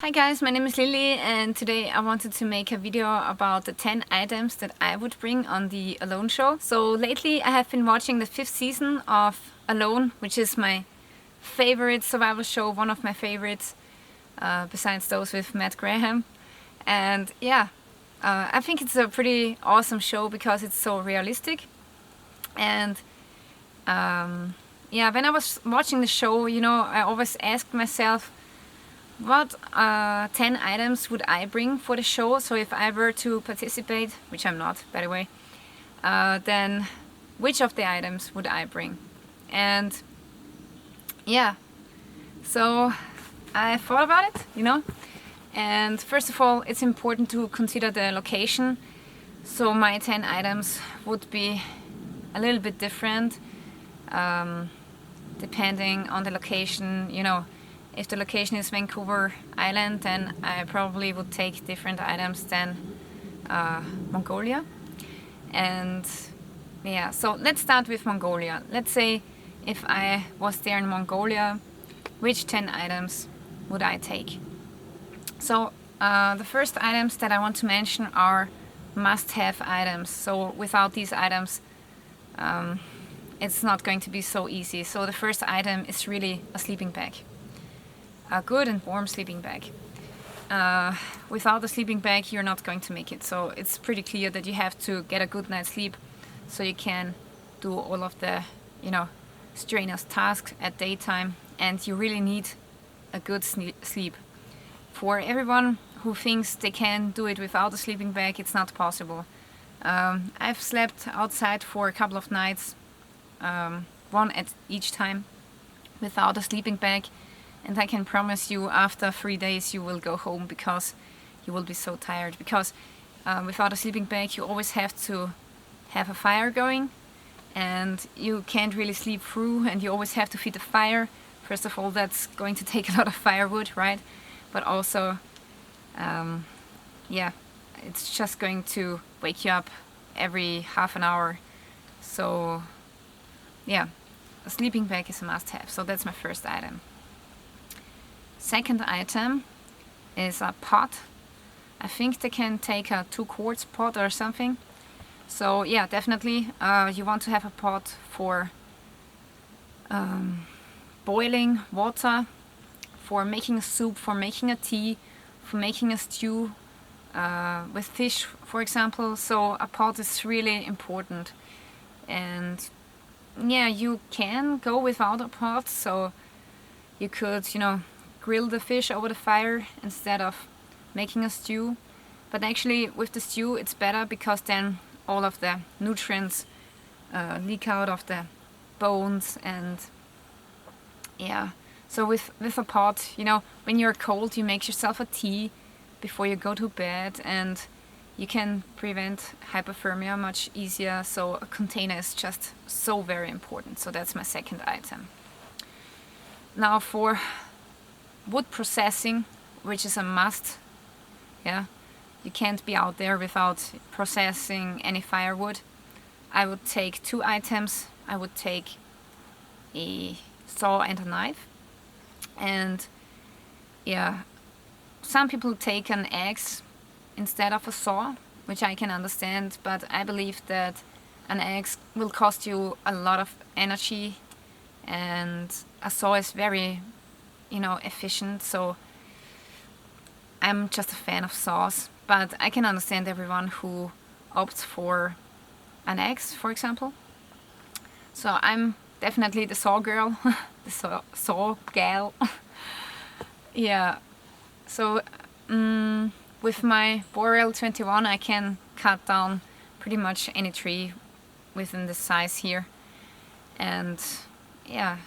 Hi guys, my name is Lily and today I wanted to make a video about the 10 items that I would bring on the Alone show. So lately I have been watching the 5th season of Alone, which is my favorite survival show, one of my favorites, besides those with Matt Graham. And yeah, I think it's a pretty awesome show because it's so realistic. And yeah, when I was watching the show, I always asked myself, what 10 items would I bring for the show? So if I were to participate, which I'm not, by the way, then which of the items would I bring? And yeah, so I thought about it, and first of all, it's important to consider the location. So my 10 items would be a little bit different depending on the location, If the location is Vancouver Island, then I probably would take different items than Mongolia. And yeah, so let's start with Mongolia. Let's say if I was there in Mongolia, which 10 items would I take? So the first items that I want to mention are must-have items. So without these items, it's not going to be so easy. So the first item is really a sleeping bag. A good and warm sleeping bag. Without a sleeping bag, you're not going to make it. So it's pretty clear that you have to get a good night's sleep so you can do all of the, strenuous tasks at daytime. And you really need a good sleep. For everyone who thinks they can do it without a sleeping bag, it's not possible. I've slept outside for a couple of nights, one at each time, without a sleeping bag. And I can promise you, after 3 days you will go home because you will be so tired. Because without a sleeping bag you always have to have a fire going, and you can't really sleep through, and you always have to feed the fire. First of all, that's going to take a lot of firewood, right? But also, yeah, it's just going to wake you up every half an hour. So yeah, a sleeping bag is a must-have. So that's my first item. Second item is a pot. I think they can take a 2 quarts pot or something. So yeah, definitely you want to have a pot for boiling water, for making a soup, for making a tea, for making a stew with fish, for example. So a pot is really important. And yeah, you can go without a pot. So you could, grill the fish over the fire instead of making a stew. But actually with the stew it's better because then all of the nutrients leak out of the bones. And yeah, so with a pot, when you're cold you make yourself a tea before you go to bed, and you can prevent hypothermia much easier. So a container is just so very important. So that's my second item. Now for wood processing, which is a must. Yeah, you can't be out there without processing any firewood. I would take 2 items. I would take a saw and a knife. And yeah, some people take an axe instead of a saw, which I can understand, but I believe that an axe will cost you a lot of energy, and a saw is very efficient. So I'm just a fan of saws, but I can understand everyone who opts for an axe, for example. So I'm definitely the saw girl, the saw gal. Yeah, so with my Boreal 21 I can cut down pretty much any tree within the size here. And yeah,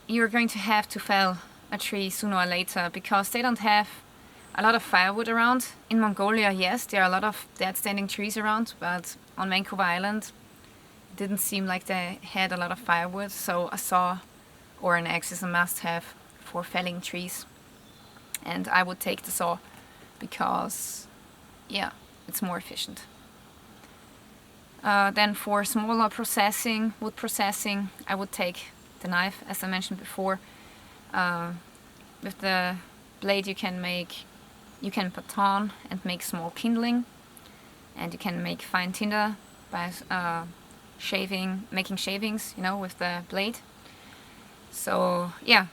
you're going to have to fell a tree sooner or later because they don't have a lot of firewood around. In Mongolia, yes, there are a lot of dead standing trees around, but on Vancouver Island it didn't seem like they had a lot of firewood. So a saw or an axe is a must-have for felling trees. And I would take the saw because, yeah, it's more efficient. Then for smaller processing, wood processing, I would take the knife, as I mentioned before. With the blade you can baton and make small kindling, and you can make fine tinder by making shavings, with the blade. So yeah,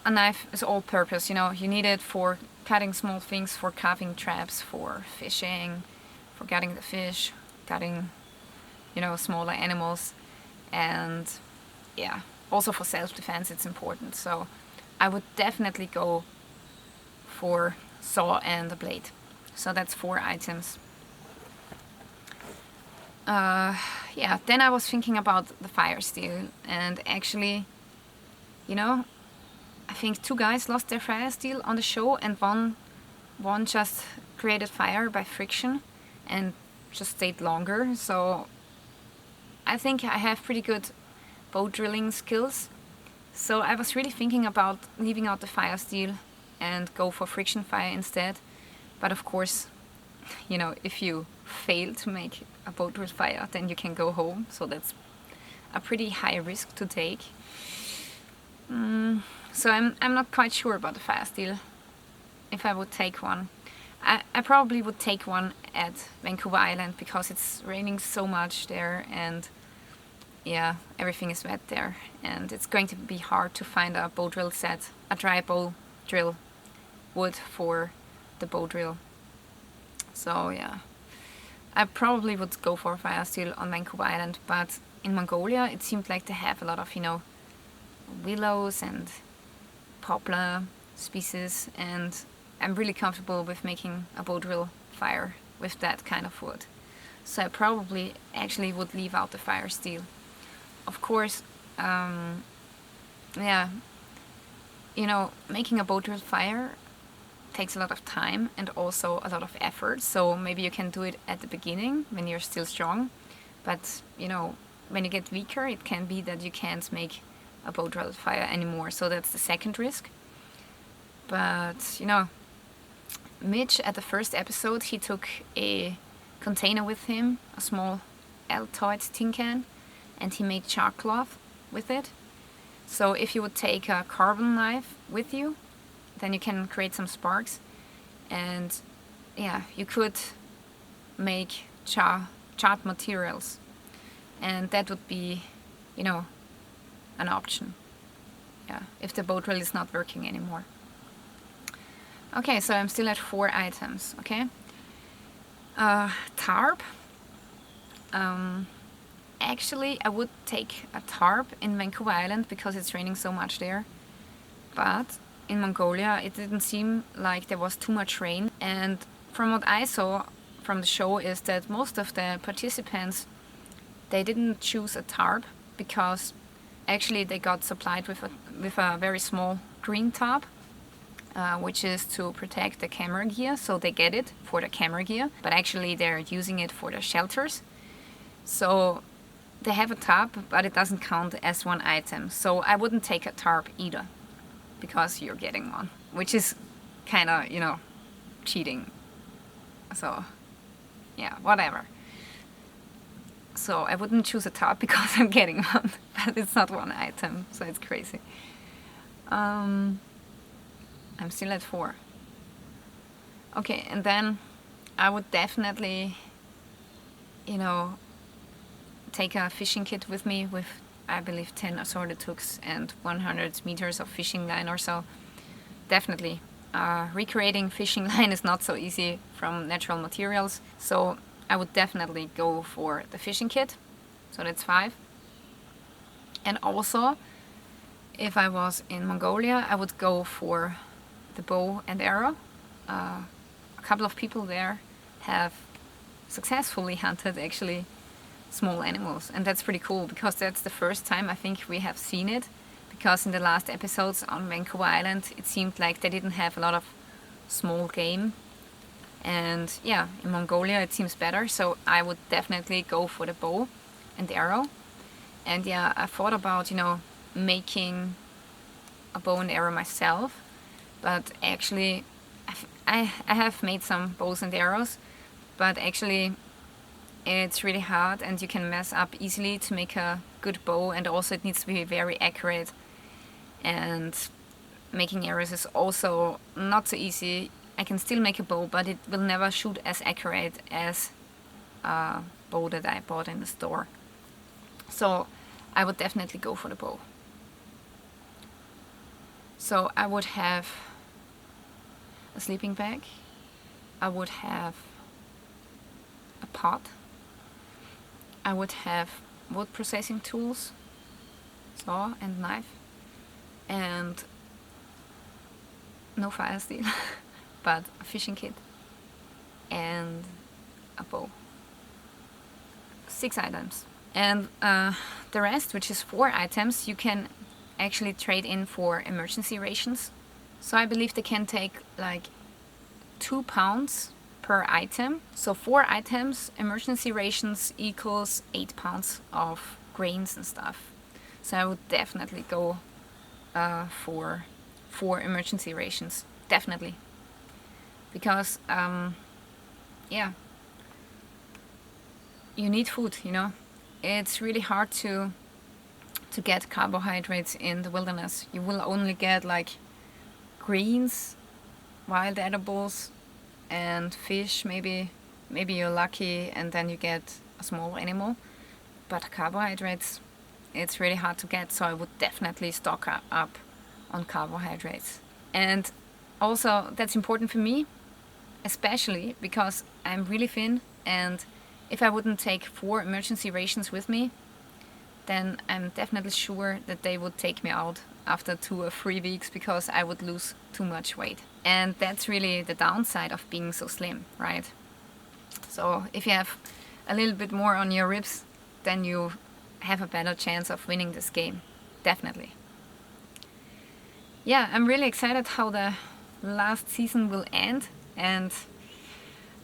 a knife is all purpose, you need it for cutting small things, for carving traps, for fishing, for gutting the fish, gutting, smaller animals, and yeah, also for self-defense it's important. So I would definitely go for saw and a blade. So that's 4 items. Yeah, then I was thinking about the fire steel, and actually, I think 2 guys lost their fire steel on the show, and one just created fire by friction and just stayed longer. So I think I have pretty good bow drilling skills. So I was really thinking about leaving out the fire steel and go for friction fire instead. But of course, if you fail to make a bow drill fire, then you can go home. So that's a pretty high risk to take. So I'm not quite sure about the fire steel, if I would take one. I probably would take one at Vancouver Island because it's raining so much there, and yeah, everything is wet there, and it's going to be hard to find a bow drill set, a dry bow drill wood for the bow drill. So yeah, I probably would go for fire steel on Vancouver Island, but in Mongolia it seemed like they have a lot of, willows and poplar species, and I'm really comfortable with making a bow drill fire with that kind of wood. So I probably actually would leave out the fire steel. Of course, yeah, making a bow drill fire takes a lot of time and also a lot of effort. So maybe you can do it at the beginning when you're still strong, but when you get weaker, it can be that you can't make a bow drill fire anymore. So that's the second risk. But Mitch, at the first episode, he took a container with him, a small Altoid tin can, and he made char cloth with it. So if you would take a carbon knife with you, then you can create some sparks, and yeah, you could make charred materials, and that would be, an option. Yeah, if the bow drill is not working anymore. Okay, so I'm still at 4 items. Okay, tarp. Actually, I would take a tarp in Vancouver Island because it's raining so much there. But in Mongolia, it didn't seem like there was too much rain. And from what I saw from the show is that most of the participants, they didn't choose a tarp because actually they got supplied with a very small green tarp, which is to protect the camera gear. So they get it for the camera gear, but actually they're using it for the shelters. So they have a tarp, but it doesn't count as one item. So I wouldn't take a tarp either, because you're getting one, which is kind of, cheating. So yeah, whatever. So I wouldn't choose a tarp because I'm getting one, but it's not one item, so it's crazy. I'm still at 4. Okay, and then I would definitely, take a fishing kit with me with, I believe, 10 assorted hooks and 100 meters of fishing line or so. Definitely. Recreating fishing line is not so easy from natural materials, so I would definitely go for the fishing kit. So that's 5. And also, if I was in Mongolia, I would go for the bow and arrow. A couple of people there have successfully hunted actually small animals, and that's pretty cool because that's the first time I think we have seen it, because in the last episodes on Vancouver Island it seemed like they didn't have a lot of small game, and yeah, in Mongolia it seems better. So I would definitely go for the bow and the arrow. And yeah, I thought about making a bow and arrow myself, but actually I have made some bows and arrows, but actually it's really hard and you can mess up easily to make a good bow, and also it needs to be very accurate. And making arrows is also not so easy. I can still make a bow, but it will never shoot as accurate as a bow that I bought in the store. So I would definitely go for the bow. So I would have a sleeping bag, I would have a pot, I would have wood processing tools, saw and knife, and no fire steel, but a fishing kit and a bow. 6 items. And the rest, which is 4 items, you can actually trade in for emergency rations. So I believe they can take like 2 pounds per item. So 4 items, emergency rations equals 8 pounds of grains and stuff. So I would definitely go for 4 emergency rations, definitely. Because, yeah, you need food, you know. It's really hard to get carbohydrates in the wilderness. You will only get like greens, wild edibles, and fish. Maybe you're lucky and then you get a small animal. But carbohydrates, it's really hard to get, so I would definitely stock up on carbohydrates. And also that's important for me, especially because I'm really thin, and if I wouldn't take 4 emergency rations with me, then I'm definitely sure that they would take me out after 2 or 3 weeks because I would lose too much weight. And that's really the downside of being so slim, right? So if you have a little bit more on your ribs, then you have a better chance of winning this game, definitely. Yeah, I'm really excited how the last season will end, and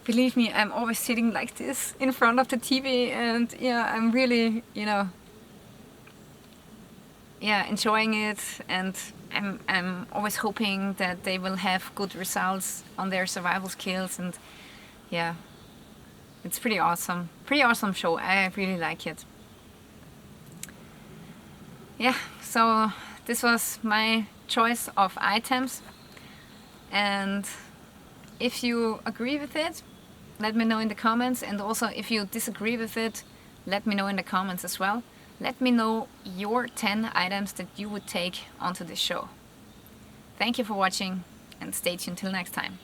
believe me, I'm always sitting like this in front of the TV, and yeah, I'm really, enjoying it, and I'm always hoping that they will have good results on their survival skills, and yeah, it's pretty awesome show. I really like it. Yeah, so this was my choice of items, and if you agree with it, let me know in the comments, and also if you disagree with it, let me know in the comments as well. Let me know your 10 items that you would take onto this show. Thank you for watching, and stay tuned till next time.